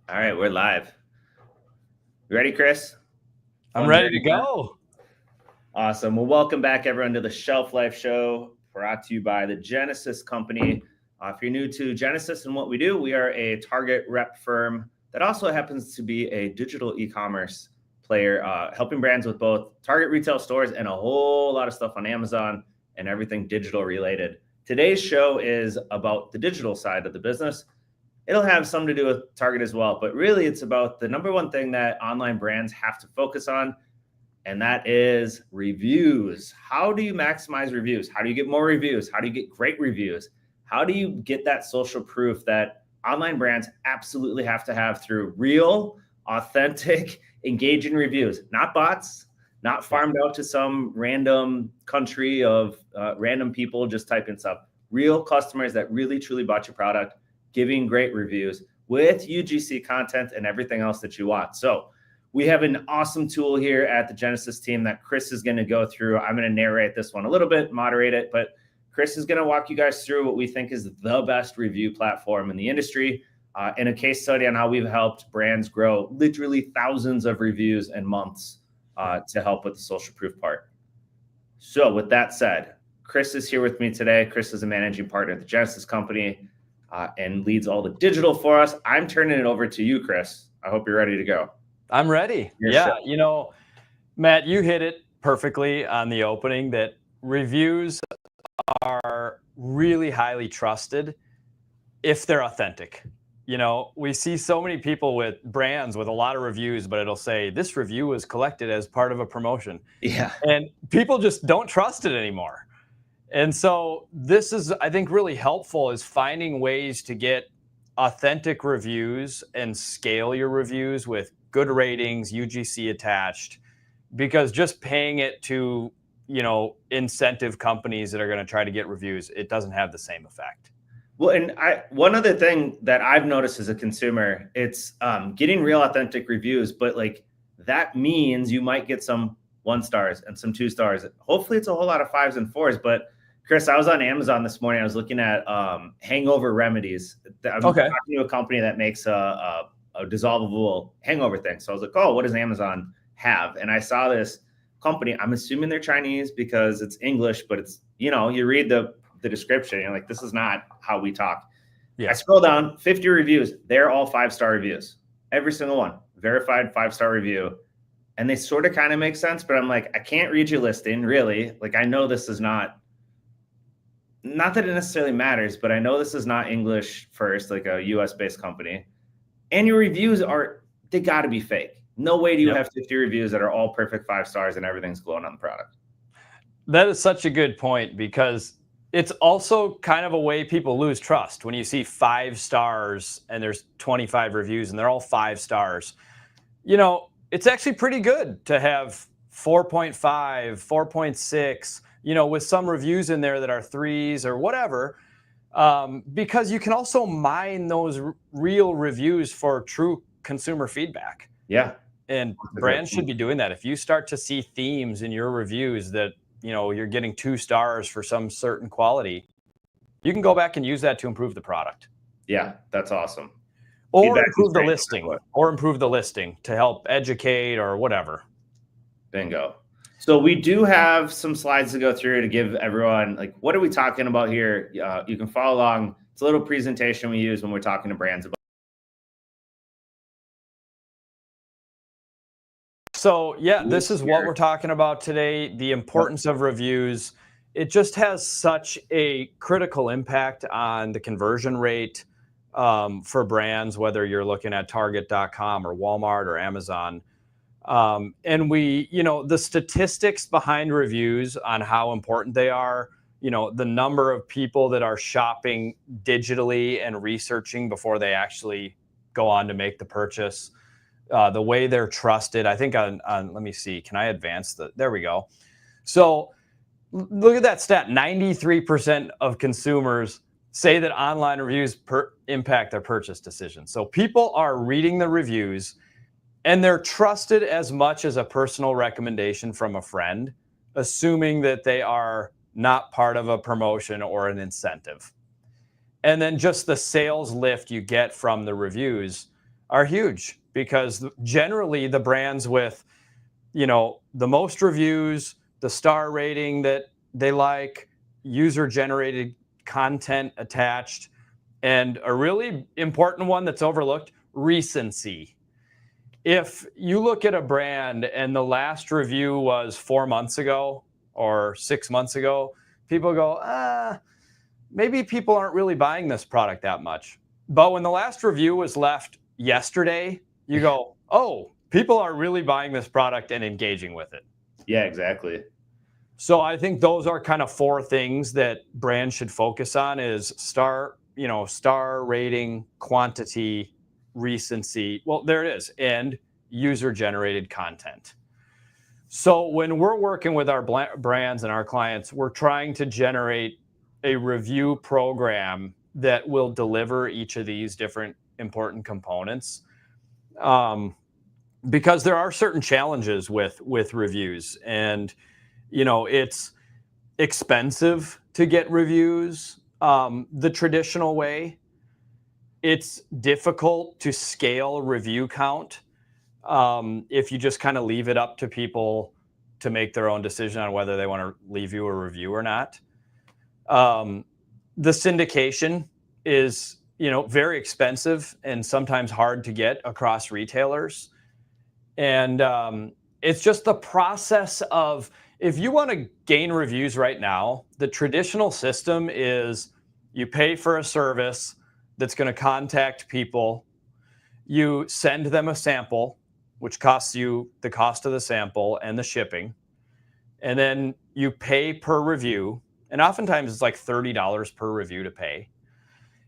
All right, we're live. You ready, Chris? I'm Phone ready to ready, Matt? go. Awesome. Well, welcome back, everyone, to the Shelf Life Show, brought to you by the Genesis Company. If you're new to Genesis and what we do, we are a Target rep firm that also happens to be a digital e-commerce player, helping brands with both Target retail stores and a whole lot of stuff on Amazon and everything digital related. Today's show is about the digital side of the business. It'll have some to do with Target as well, but really it's about the number one thing that online brands have to focus on, and that is reviews. How do you maximize reviews? How do you get more reviews? How do you get great reviews? How do you get that social proof that online brands absolutely have to have through real, authentic, engaging reviews, not bots, not farmed out to some random country of random people just typing stuff, real customers that really truly bought your product, giving great reviews with UGC content and everything else that you want. So we have an awesome tool here at the Genesis team that Chris is going to go through. I'm going to narrate this one a little bit, moderate it, but Chris is going to walk you guys through what we think is the best review platform in the industry, and a case study on how we've helped brands grow literally thousands of reviews in months to help with the social proof part. So with that said, Chris is here with me today. Chris is a managing partner at the Genesis Company and leads all the digital for us. I'm turning it over to you, Chris. I hope you're ready to go. I'm ready. Matt, you hit it perfectly on the opening that reviews are really highly trusted if they're authentic. We see so many people with brands with a lot of reviews, but it'll say this review was collected as part of a promotion. Yeah. And people just don't trust it anymore. And so this is, I think, really helpful is finding ways to get authentic reviews and scale your reviews with good ratings, UGC attached, because just paying it to, incentive companies that are going to try to get reviews, it doesn't have the same effect. Well, and one other thing that I've noticed as a consumer, it's getting real authentic reviews, but like that means you might get some 1 stars and some 2 stars. Hopefully it's a whole lot of 5s and 4s, but Chris, I was on Amazon this morning. I was looking at hangover remedies. I'm talking to a company that makes a dissolvable hangover thing. So I was like, oh, what does Amazon have? And I saw this company. I'm assuming they're Chinese because it's English, but it's, you read the description, you're like, this is not how we talk. Yeah. I scroll down, 50 reviews. They're all 5-star reviews. Every single one. Verified 5-star review. And they sort of kind of make sense, but I'm like, I can't read your listing, really. Like, I know this is not that it necessarily matters, but I know this is not English first, like a US-based company. And your reviews they got to be fake. No way do you have 50 reviews that are all perfect 5 stars and everything's glowing on the product. That is such a good point, because it's also kind of a way people lose trust when you see 5 stars and there's 25 reviews and they're all 5 stars. It's actually pretty good to have 4.5, 4.6, with some reviews in there that are 3s or whatever, because you can also mine those real reviews for true consumer feedback. Yeah. And brands should be doing that. If you start to see themes in your reviews that, you're getting 2 stars for some certain quality, you can go back and use that to improve the product. Yeah, that's awesome. Or improve the listing to help educate or whatever. Bingo. So we do have some slides to go through to give everyone, like, what are we talking about here? You can follow along. It's a little presentation we use when we're talking to brands about. So this is what we're talking about today, the importance of reviews. It just has such a critical impact on the conversion rate for brands, whether you're looking at Target.com or Walmart or Amazon. And the statistics behind reviews on how important they are, the number of people that are shopping digitally and researching before they actually go on to make the purchase, the way they're trusted. I think on let me see, can I advance there we go. So look at that stat, 93% of consumers say that online reviews impact their purchase decision. So people are reading the reviews and they're trusted as much as a personal recommendation from a friend, assuming that they are not part of a promotion or an incentive. And then just the sales lift you get from the reviews are huge, because generally the brands with, the most reviews, the star rating that they like, user generated content attached, and a really important one that's overlooked, recency. If you look at a brand and the last review was 4 months ago or 6 months ago, people go, maybe people aren't really buying this product that much. But when the last review was left yesterday, you go, oh, people are really buying this product and engaging with it. Yeah, exactly. So I think those are kind of 4 things that brands should focus on: is star rating, quantity, recency. Well, there it is. And user generated content. So when we're working with our brands and our clients, we're trying to generate a review program that will deliver each of these different important components. Because there are certain challenges with reviews, and it's expensive to get reviews the traditional way. It's difficult to scale review count if you just kind of leave it up to people to make their own decision on whether they want to leave you a review or not. The syndication is, very expensive and sometimes hard to get across retailers. And it's just the process of, if you want to gain reviews right now, the traditional system is you pay for a service that's going to contact people. You send them a sample, which costs you the cost of the sample and the shipping. And then you pay per review. And oftentimes it's like $30 per review to pay.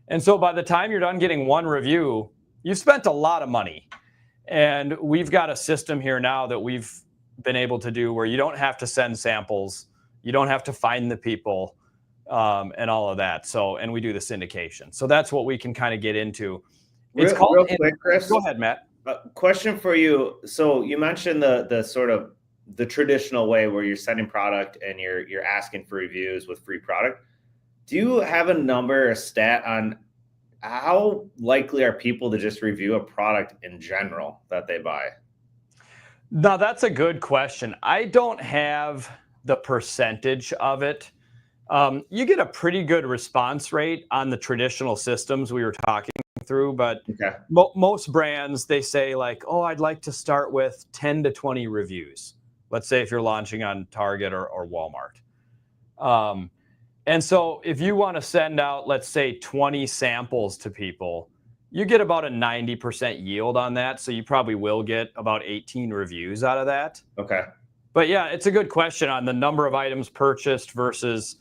And so by the time you're done getting one review, you've spent a lot of money. And we've got a system here now that we've been able to do where you don't have to send samples, you don't have to find the people, and all of that. So, and we do the syndication. So that's what we can kind of get into. It's real quick, Chris. Go ahead, Matt. Question for you. So you mentioned the sort of the traditional way where you're sending product and you're asking for reviews with free product. Do you have a number, a stat on how likely are people to just review a product in general that they buy? No, that's a good question. I don't have the percentage of it. You get a pretty good response rate on the traditional systems we were talking through, but okay. Most brands, they say like, oh, I'd like to start with 10 to 20 reviews. Let's say if you're launching on Target or Walmart. And so if you want to send out, let's say 20 samples to people, you get about a 90% yield on that. So you probably will get about 18 reviews out of that. Okay. But yeah, it's a good question on the number of items purchased versus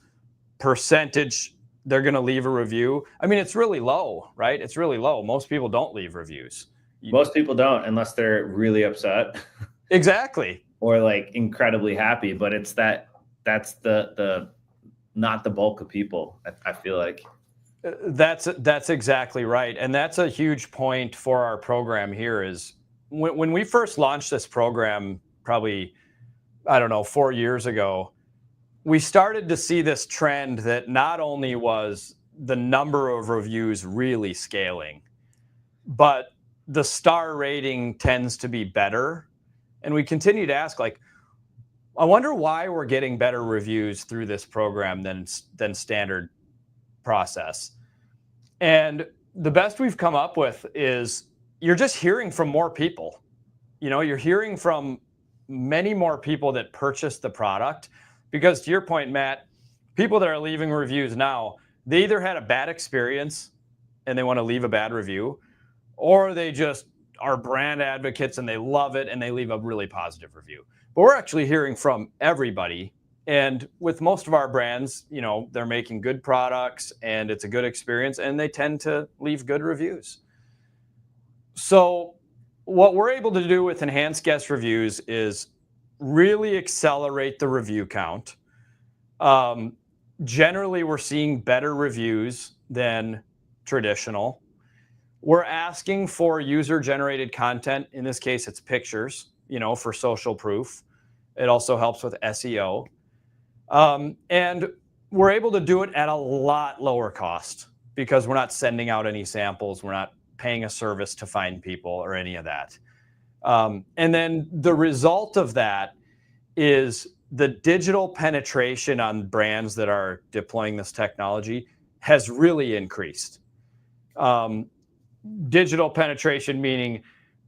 percentage they're going to leave a review. I mean, it's really low, right? It's really low. Most people don't leave reviews. Most people don't, unless they're really upset. Exactly. Or like incredibly happy, but that's the not the bulk of people, I feel like. That's exactly right. And that's a huge point for our program here is when we first launched this program, probably, 4 years ago, we started to see this trend that not only was the number of reviews really scaling, but the star rating tends to be better. And we continue to ask, like, I wonder why we're getting better reviews through this program than standard process. And the best we've come up with is you're just hearing from more people. You're hearing from many more people that purchase the product. Because to your point, Matt, people that are leaving reviews now, they either had a bad experience and they want to leave a bad review, or they just are brand advocates and they love it and they leave a really positive review. But we're actually hearing from everybody. And with most of our brands, they're making good products and it's a good experience and they tend to leave good reviews. So what we're able to do with enhanced guest reviews is really accelerate the review count. Generally, we're seeing better reviews than traditional. We're asking for user-generated content. In this case, it's pictures, for social proof. It also helps with SEO. And we're able to do it at a lot lower cost because we're not sending out any samples. We're not paying a service to find people or any of that. And then the result of that is the digital penetration on brands that are deploying this technology has really increased. Digital penetration meaning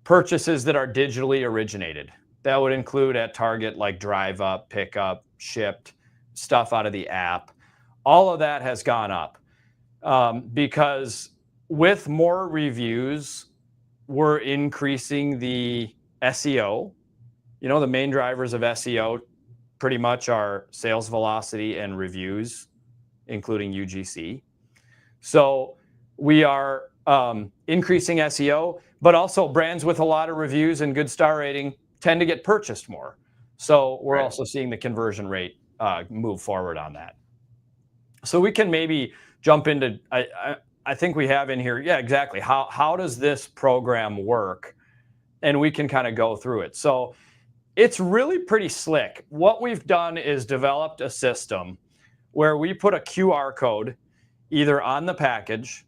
purchases that are digitally originated. That would include at Target like drive up, pick up, shipped, stuff out of the app. All of that has gone up because with more reviews, we're increasing the SEO. You know, the main drivers of SEO pretty much are sales velocity and reviews, including UGC. So we are increasing SEO, but also brands with a lot of reviews and good star rating tend to get purchased more. So we're also seeing the conversion rate move forward on that. So we can maybe jump into, I think we have in here, yeah, exactly. How does this program work? And we can kind of go through it. So it's really pretty slick. What we've done is developed a system where we put a QR code either on the package.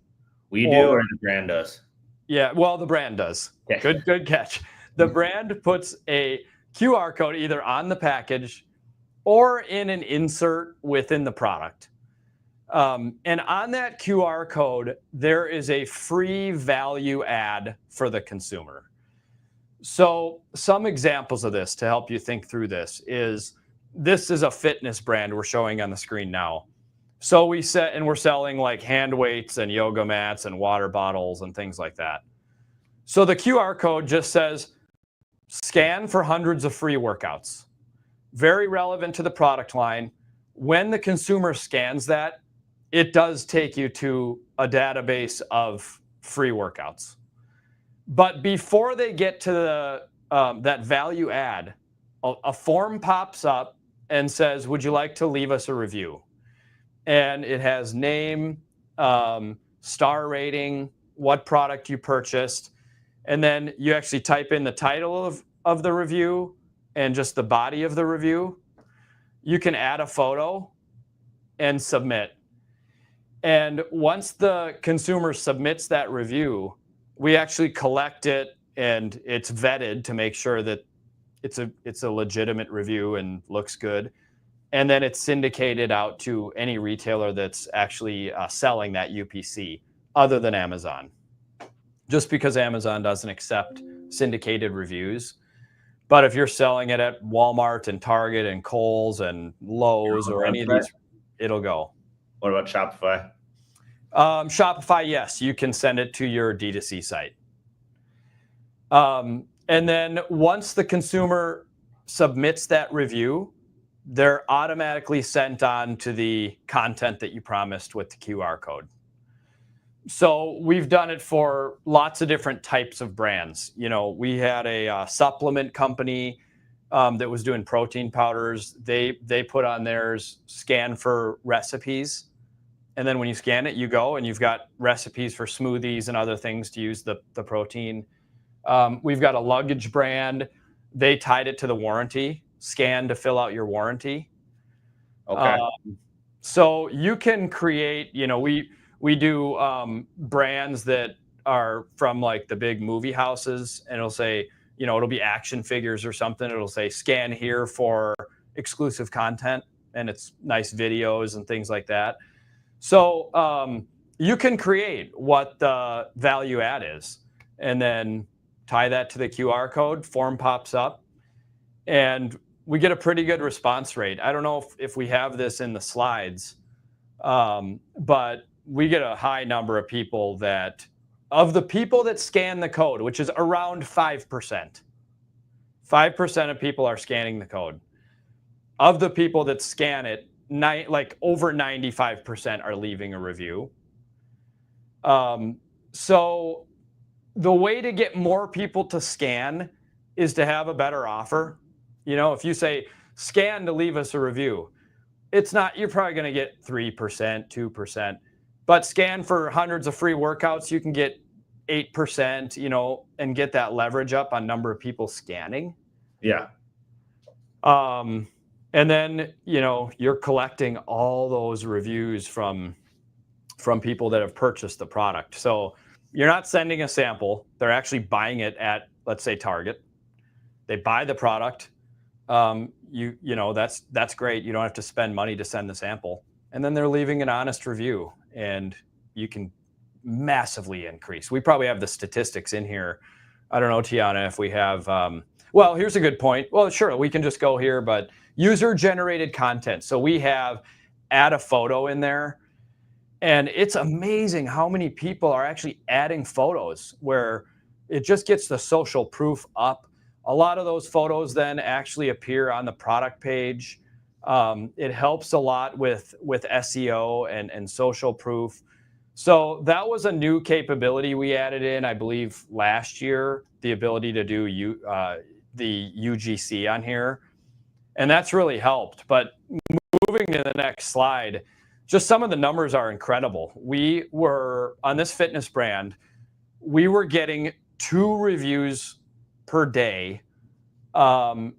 We do, or the brand does? Yeah, well, the brand does. Okay. Good catch. The brand puts a QR code either on the package or in an insert within the product. And on that QR code, there is a free value add for the consumer. So some examples of this to help you think through this is a fitness brand we're showing on the screen now. So we're selling like hand weights and yoga mats and water bottles and things like that. So the QR code just says, scan for hundreds of free workouts. Very relevant to the product line. When the consumer scans that, it does take you to a database of free workouts. But before they get to that value add, a form pops up and says, would you like to leave us a review? And it has name, star rating, what product you purchased. And then you actually type in the title of the review and just the body of the review. You can add a photo and submit. And once the consumer submits that review, we actually collect it and it's vetted to make sure that it's a legitimate review and looks good. And then it's syndicated out to any retailer that's actually selling that UPC other than Amazon. Just because Amazon doesn't accept syndicated reviews. But if you're selling it at Walmart and Target and Kohl's and Lowe's or any of these, it'll go. What about Shopify? Shopify, yes, you can send it to your D2C site. And then once the consumer submits that review, they're automatically sent on to the content that you promised with the QR code. So we've done it for lots of different types of brands. You know, we had a supplement company that was doing protein powders. They put on theirs, scan for recipes. And then when you scan it, you go and you've got recipes for smoothies and other things to use the protein. We've got a luggage brand. They tied it to the warranty, scan to fill out your warranty. Okay. So you can create, you know, we do brands that are from like the big movie houses, and it'll say, you know, it'll be action figures or something. It'll say scan here for exclusive content, and it's nice videos and things like that. So you can create what the value add is and then tie that to the QR code, form pops up, and we get a pretty good response rate. I don't know if we have this in the slides, but we get a high number of people of the people that scan the code, which is around 5%. 5% of people are scanning the code. Of the people that scan it, like over 95% are leaving a review. So the way to get more people to scan is to have a better offer. You know, if you say scan to leave us a review, you're probably going to get 3%, 2%, but scan for hundreds of free workouts, you can get 8%, you know, and get that leverage up on number of people scanning. Yeah. And then, you know, you're collecting all those reviews from people that have purchased the product. So you're not sending a sample. They're actually buying it at, let's say, Target. They buy the product. That's great. You don't have to spend money to send the sample. And then they're leaving an honest review, and you can massively increase. We probably have the statistics in here. I don't know, Tiana, if we have, well, here's a good point. Well, sure, we can just go here, but user-generated content. So we have add a photo in there, and it's amazing how many people are actually adding photos where it just gets the social proof up. A lot of those photos then actually appear on the product page. It helps a lot with SEO and social proof. So that was a new capability we added in, I believe, last year, the ability to do the UGC on here. And that's really helped. But moving to the next slide, just some of the numbers are incredible. We were, on this fitness brand, we were getting 2 reviews per day when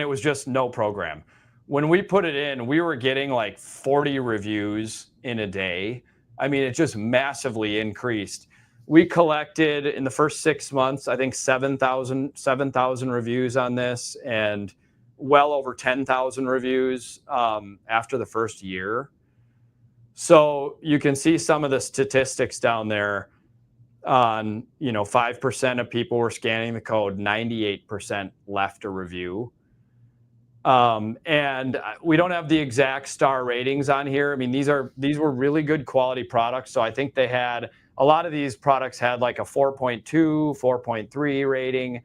it was just no program. When we put it in, we were getting like 40 reviews in a day. I mean, it just massively increased. We collected in the first 6 months, I think 7,000 reviews on this, and well over 10,000 reviews after the first year. So you can see some of the statistics down there on, 5% of people were scanning the code, 98% left a review. And we don't have the exact star ratings on here. I mean, these were really good quality products. So I think a lot of these products had like a 4.2, 4.3 rating,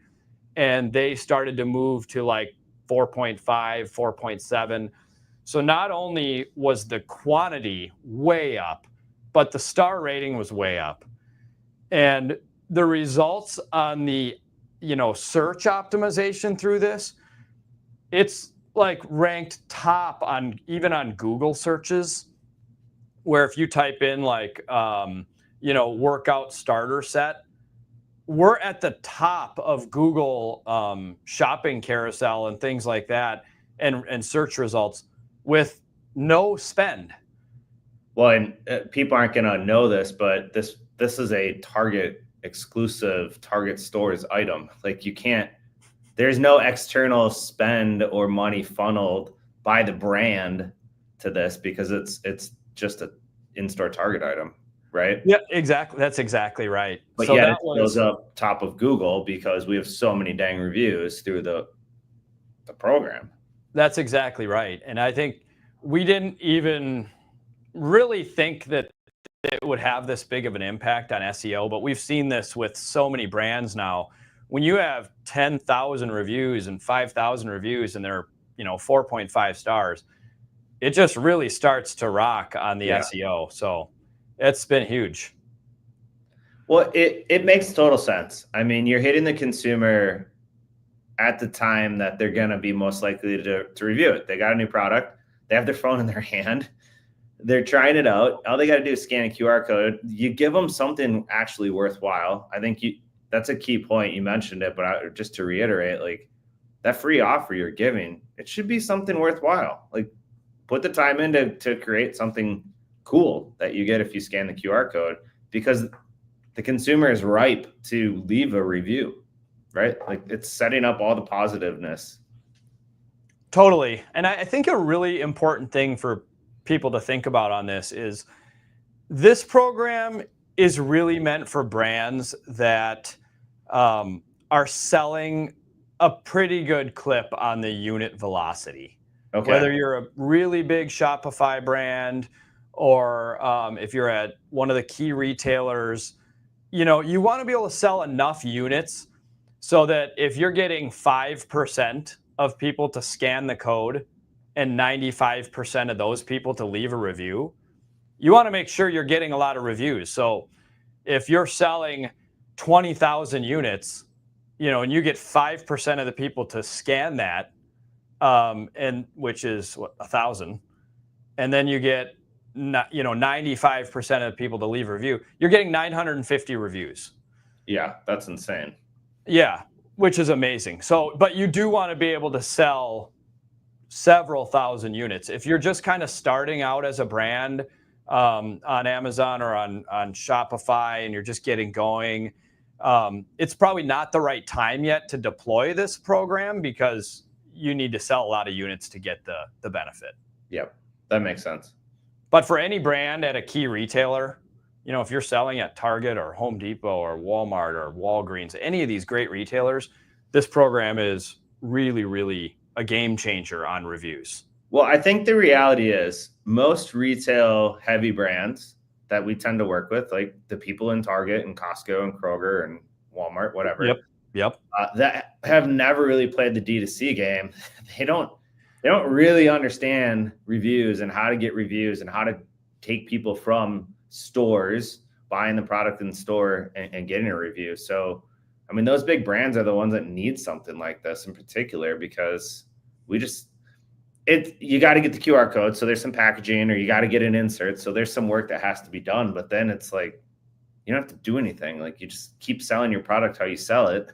and they started to move to like 4.5, 4.7. So not only was the quantity way up, but the star rating was way up. And the results on the, search optimization through this, it's like ranked top even on Google searches, where if you type in like, workout starter set, we're at the top of Google shopping carousel and things like that, and search results with no spend. Well, and people aren't going to know this, but this is a Target exclusive, Target stores item. Like there's no external spend or money funneled by the brand to this, because it's just an in-store Target item, right? Yeah, exactly. That's exactly right. But so yet that it goes up top of Google because we have so many dang reviews through the program. That's exactly right. And I think we didn't even really think that it would have this big of an impact on SEO, but we've seen this with so many brands now. When you have 10,000 reviews and 5,000 reviews and they're, 4.5 stars, it just really starts to rock on the SEO. So it's been huge. Well, it makes total sense. I mean, you're hitting the consumer at the time that they're going to be most likely to review it. They got a new product. They have their phone in their hand. They're trying it out. All they got to do is scan a QR code. You give them something actually worthwhile. I think that's a key point. You mentioned it, but just to reiterate, like that free offer you're giving, it should be something worthwhile. Like put the time in to create something cool that you get if you scan the QR code, because the consumer is ripe to leave a review, right? Like it's setting up all the positiveness. Totally. And I think a really important thing for people to think about on this is this program is really meant for brands that are selling a pretty good clip on the unit velocity. Okay. Whether you're a really big Shopify brand or if you're at one of the key retailers, you want to be able to sell enough units so that if you're getting 5% of people to scan the code and 95% of those people to leave a review, you want to make sure you're getting a lot of reviews. So if you're selling 20,000 units, and you get 5% of the people to scan that, and which is 1,000, and then you get 95% of the people to leave a review, you're getting 950 reviews. Yeah, that's insane. Yeah, which is amazing. So, but you do want to be able to sell several thousand units. If you're just kind of starting out as a brand, on Amazon or on Shopify, and you're just getting going, it's probably not the right time yet to deploy this program because you need to sell a lot of units to get the benefit. Yep, that makes sense. But for any brand at a key retailer, if you're selling at Target or Home Depot or Walmart or Walgreens, any of these great retailers, this program is really, really a game changer on reviews. Well, I think the reality is most retail heavy brands that we tend to work with, like the people in Target and Costco and Kroger and Walmart, whatever, Yep. That have never really played the D2C game. They don't really understand reviews and how to get reviews and how to take people from stores, buying the product in the store and getting a review. So, I mean, those big brands are the ones that need something like this in particular, because you got to get the QR code. So there's some packaging, or you got to get an insert. So there's some work that has to be done, but then it's like, you don't have to do anything. Like, you just keep selling your product how you sell it.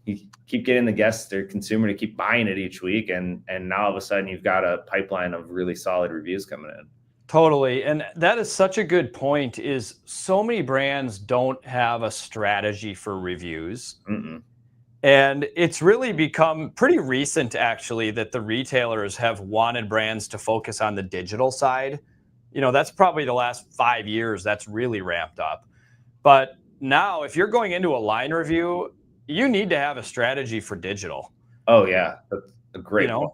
You keep getting the guest or consumer to keep buying it each week. And now all of a sudden you've got a pipeline of really solid reviews coming in. Totally. And that is such a good point, is so many brands don't have a strategy for reviews. Mm-mm. And it's really become pretty recent, actually, that the retailers have wanted brands to focus on the digital side. That's probably the last 5 years that's really ramped up. But now, if you're going into a line review, you need to have a strategy for digital. Oh, yeah. That's a great point.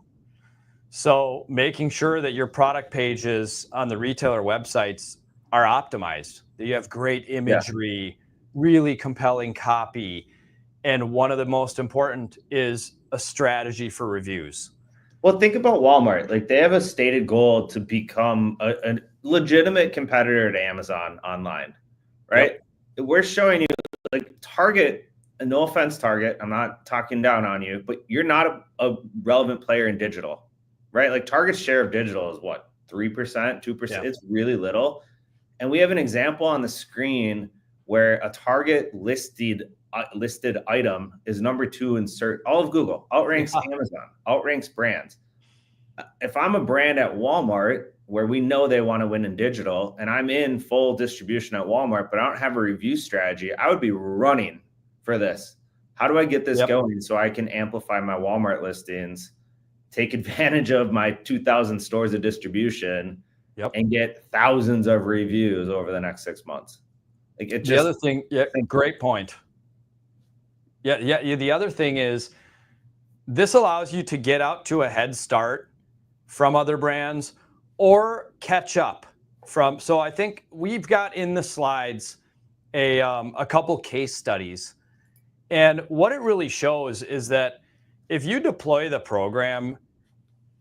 So making sure that your product pages on the retailer websites are optimized, that you have great imagery, really compelling copy. And one of the most important is a strategy for reviews. Well, think about Walmart. Like, they have a stated goal to become a legitimate competitor to Amazon online, right? Yep. We're showing you, like, Target, and no offense, Target, I'm not talking down on you, but you're not a relevant player in digital, right? Like, Target's share of digital is what, 3%, 2%? Yeah. It's really little. And we have an example on the screen where a Target listed item is number 2 in search. All of Google outranks Amazon, outranks brands. If I'm a brand at Walmart, where we know they want to win in digital, and I'm in full distribution at Walmart, but I don't have a review strategy, I would be running for this. How do I get this going so I can amplify my Walmart listings, take advantage of my 2,000 stores of distribution, and get thousands of reviews over the next 6 months? Like, the other thing, great point. The other thing is, this allows you to get out to a head start from other brands or catch up from. So I think we've got in the slides a couple case studies. And what it really shows is that if you deploy the program,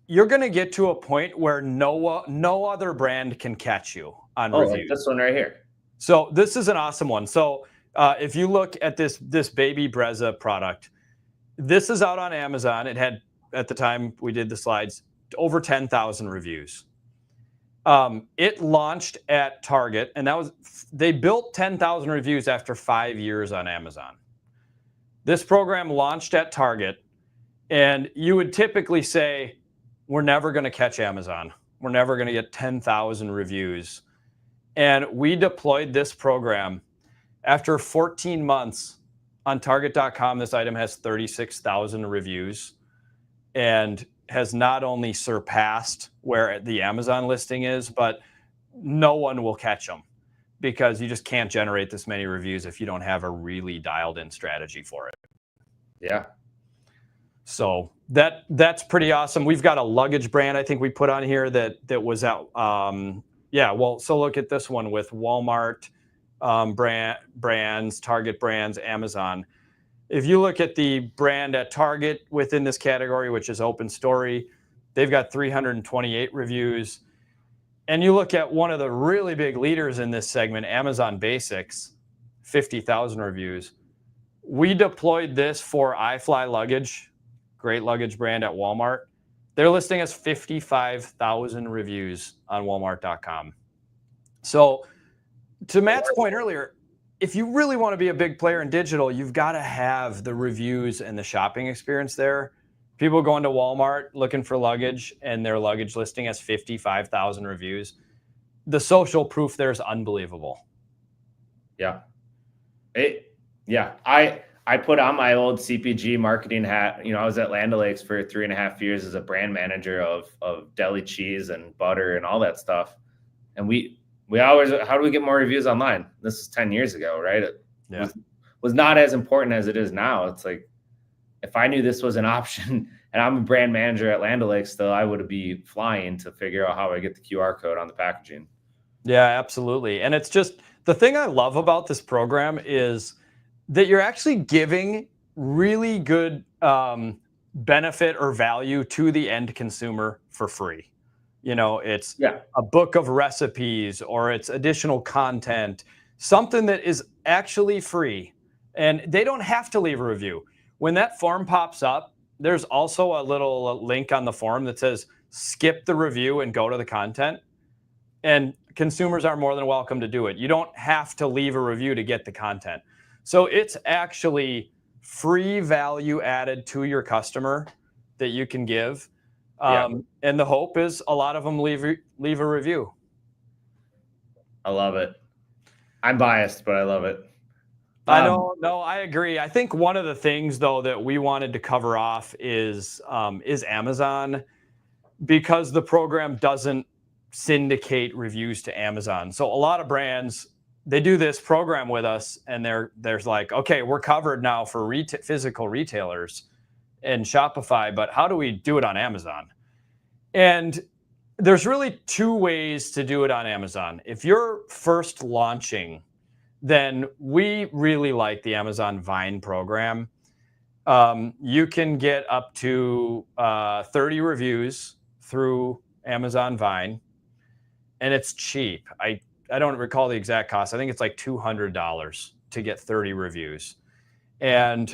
you're going to get to a point where no other brand can catch you on reviews. Like this one right here. So this is an awesome one. So if you look at this baby Brezza product, this is out on Amazon. It had, at the time we did the slides, over 10,000 reviews. It launched at Target, and they built 10,000 reviews after 5 years on Amazon. This program launched at Target, and you would typically say, we're never going to catch Amazon. We're never going to get 10,000 reviews. And we deployed this program. After 14 months on Target.com, this item has 36,000 reviews and has not only surpassed where the Amazon listing is, but no one will catch them, because you just can't generate this many reviews if you don't have a really dialed in strategy for it. Yeah. So that's pretty awesome. We've got a luggage brand I think we put on here that was out. So look at this one with Walmart brands, Target brands, Amazon. If you look at the brand at Target within this category, which is Open Story, they've got 328 reviews. And you look at one of the really big leaders in this segment, Amazon Basics, 50,000 reviews. We deployed this for iFly Luggage, great luggage brand at Walmart. Their listing has 55,000 reviews on Walmart.com. So to Matt's point earlier, if you really want to be a big player in digital, you've got to have the reviews and the shopping experience there. People going to Walmart looking for luggage, and their luggage listing has 55,000 reviews. the social proof there is unbelievable. Yeah. I put on my old CPG marketing hat. I was at Land O'Lakes for 3.5 years as a brand manager of deli cheese and butter and all that stuff. And we always, how do we get more reviews online? This is 10 years ago, right? It was not as important as it is now. It's like, if I knew this was an option and I'm a brand manager at Land O'Lakes still, I would be flying to figure out how I get the QR code on the packaging. Yeah, absolutely. And it's just, the thing I love about this program is that you're actually giving really good benefit or value to the end consumer for free. It's a book of recipes, or it's additional content, something that is actually free, and they don't have to leave a review. When that form pops up, there's also a little link on the form that says skip the review and go to the content. And consumers are more than welcome to do it. You don't have to leave a review to get the content. So it's actually free value added to your customer that you can give. And the hope is a lot of them leave a review. I love it. I'm biased, but I love it. I know. No, I agree. I think one of the things, though, that we wanted to cover off is Amazon, because the program doesn't syndicate reviews to Amazon. So a lot of brands, they do this program with us, and there's like, okay, we're covered now for physical retailers and Shopify, but how do we do it on Amazon? And there's really two ways to do it on Amazon. If you're first launching, then we really like the Amazon Vine program. You can get up to 30 reviews through Amazon Vine, and it's cheap. I don't recall the exact cost. I think it's like $200 to get 30 reviews. And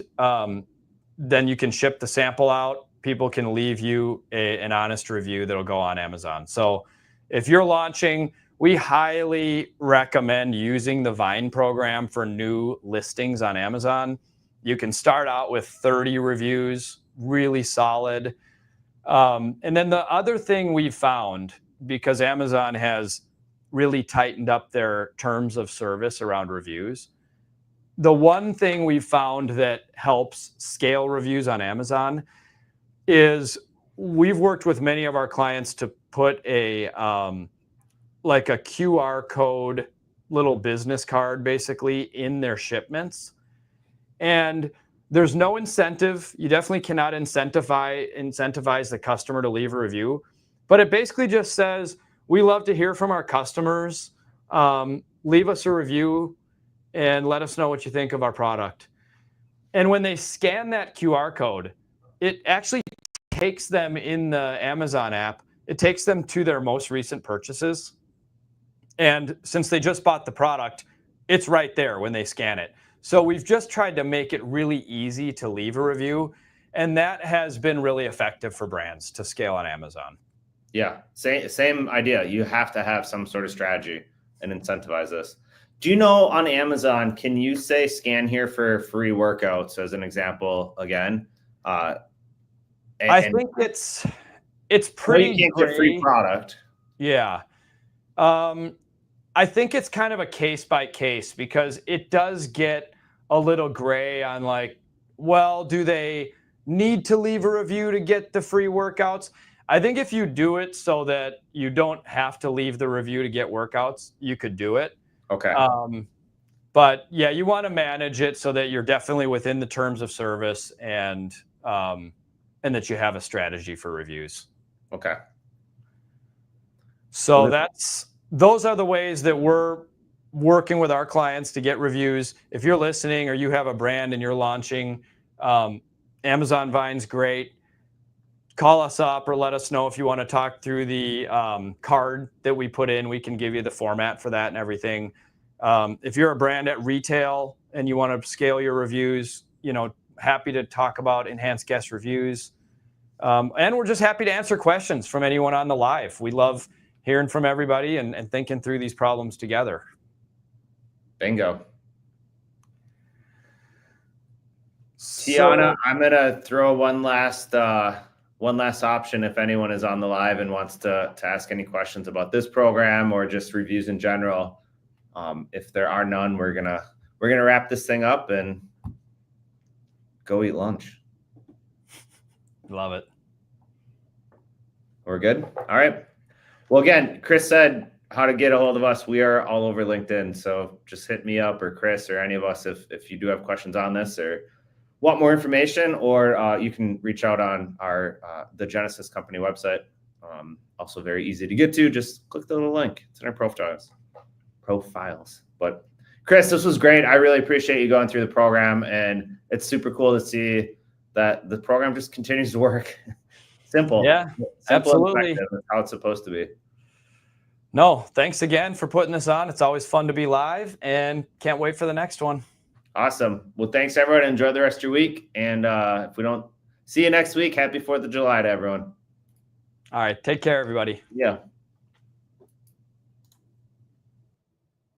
then you can ship the sample out. People can leave you an honest review that'll go on Amazon. So if you're launching, we highly recommend using the Vine program for new listings on Amazon. You can start out with 30 reviews, really solid. And then the other thing we found, because Amazon has really tightened up their terms of service around reviews, the one thing we found that helps scale reviews on Amazon is we've worked with many of our clients to put a like a QR code little business card basically in their shipments. And there's no incentive. You definitely cannot incentivize the customer to leave a review. But it basically just says, we love to hear from our customers. Leave us a review and let us know what you think of our product. And when they scan that QR code, it actually takes them in the Amazon app. It takes them to their most recent purchases. And since they just bought the product, it's right there when they scan it. So we've just tried to make it really easy to leave a review. And that has been really effective for brands to scale on Amazon. Yeah, same idea. You have to have some sort of strategy and incentivize this. Do you know on Amazon, can you say scan here for free workouts as an example again? I think it's pretty you can't get free product. Yeah. I think it's kind of a case by case, because it does get a little gray on like, well, do they need to leave a review to get the free workouts? I think if you do it so that you don't have to leave the review to get workouts, you could do it. Okay. But yeah, you want to manage it so that you're definitely within the terms of service, and that you have a strategy for reviews. Okay. So those are the ways that we're working with our clients to get reviews. If you're listening or you have a brand and you're launching, Amazon Vine's great. Call us up or let us know if you want to talk through the card that we put in. We can give you the format for that and everything. If you're a brand at retail and you want to scale your reviews, happy to talk about enhanced guest reviews. And we're just happy to answer questions from anyone on the live. We love hearing from everybody and thinking through these problems together. Bingo. Tiana, I'm going to throw one last one last option if anyone is on the live and wants to ask any questions about this program or just reviews in general. If there are none, we're gonna wrap this thing up and go eat lunch. Love it. We're good. All right. Well, again, Chris said how to get a hold of us. We are all over LinkedIn, so just hit me up or Chris or any of us if you do have questions on this or want more information, or you can reach out on our the Genesis company website. Also very easy to get to. Just click the little link. It's in our profiles. But Chris, this was great. I really appreciate you going through the program, and it's super cool to see that the program just continues to work. Simple. Yeah, Simple absolutely. And effective. That's how it's supposed to be. No, thanks again for putting this on. It's always fun to be live, and can't wait for the next one. Awesome. Well, thanks everyone. Enjoy the rest of your week. And if we don't see you next week, happy 4th of July to everyone. All right. Take care, everybody. Yeah.